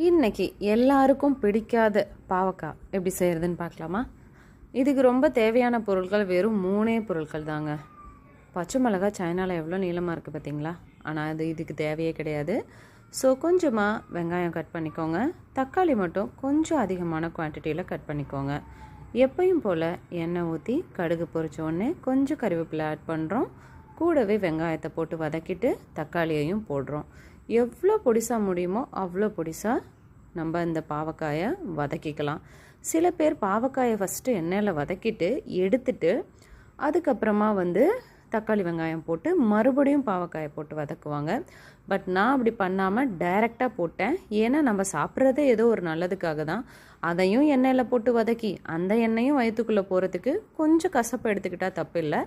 இன்னைக்கு எல்லாருக்கும் பிடிக்காத பாவக்காய் எப்படி செய்கிறதுன்னு பார்க்கலாமா? இதுக்கு ரொம்ப தேவையான பொருட்கள் வெறும் 3 பொருட்கள் தாங்க. பச்சை மிளகாய் சைனாவில் எவ்வளோ நீளமாக இருக்குது பார்த்தீங்களா? ஆனால் அது இதுக்கு தேவையே கிடையாது. ஸோ கொஞ்சமாக வெங்காயம் கட் பண்ணிக்கோங்க. தக்காளி மட்டும் கொஞ்சம் அதிகமான குவான்டிட்டியில் கட் பண்ணிக்கோங்க. எப்பயும் போல் எண்ணெய் ஊற்றி கடுகு பொரிச்ச உடனே கொஞ்சம் கறிவேப்பிலை ஆட் பண்ணுறோம். கூடவே வெங்காயத்தை போட்டு வதக்கிட்டு தக்காளியையும் போடுறோம். எவ்வளோ பொடிசாக முடியுமோ அவ்வளோ பொடிசாக நம்ம இந்த பாவக்காயை வதக்கிக்கலாம். சில பேர் பாவக்காயை ஃபஸ்ட்டு எண்ணெயில் வதக்கிட்டு எடுத்துட்டு அதுக்கப்புறமா தக்காளி வெங்காயம் போட்டு மறுபடியும் பாவக்காயை போட்டு வதக்குவாங்க. பட் நான் அப்படி பண்ணாமல் டைரெக்டாக போட்டேன். ஏன்னா நம்ம சாப்பிட்றதே ஏதோ ஒரு நல்லதுக்காக தான். அதையும் எண்ணெயில் போட்டு வதக்கி அந்த எண்ணெயும் வயிற்றுக்குள்ளே போகிறதுக்கு கொஞ்சம் கசப்பு எடுத்துக்கிட்டால் தப்பு இல்லை.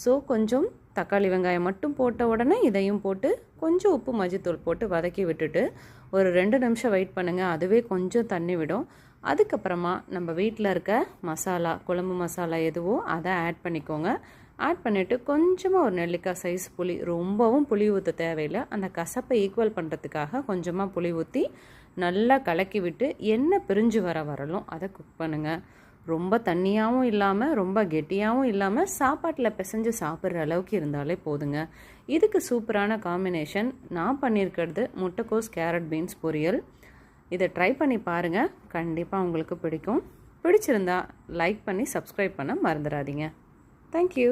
ஸோ கொஞ்சம் தக்காளி வெங்காயம் மட்டும் போட்ட உடனே இதையும் போட்டு கொஞ்சம் உப்பு மஞ்சத்தூள் போட்டு வதக்கி விட்டுட்டு ஒரு 2 நிமிஷம் வெயிட் பண்ணுங்கள். அதுவே கொஞ்சம் தண்ணி விடும். அதுக்கப்புறமா நம்ம வீட்டில் இருக்க மசாலா, குழம்பு மசாலா எதுவோ அதை ஆட் பண்ணிக்கோங்க. ஆட் பண்ணிவிட்டு கொஞ்சமாக ஒரு நெல்லிக்காய் சைஸ் புளி, ரொம்பவும் புளி ஊற்ற தேவையில்லை, அந்த கசப்பை ஈக்குவல் பண்ணுறதுக்காக கொஞ்சமாக புளி ஊற்றி நல்லா கலக்கி விட்டு எண்ணெய் பிரிஞ்சு வரலும் அதை குக் பண்ணுங்கள். ரொம்ப தண்ணியாகவும் இல்லாமல் ரொம்ப கெட்டியாகவும் இல்லாமல் சாப்பாட்டில் பிசைஞ்சு சாப்பிட்ற அளவுக்கு இருந்தாலே போதுங்க. இதுக்கு சூப்பரான காம்பினேஷன் நான் பண்ணியிருக்கிறது முட்டைக்கோஸ் கேரட் பீன்ஸ் பொரியல். இதை ட்ரை பண்ணி பாருங்கள், கண்டிப்பாக உங்களுக்கு பிடிக்கும். பிடிச்சிருந்தா லைக் பண்ணி சப்ஸ்கிரைப் பண்ண மறந்துடாதீங்க. தேங்க்யூ.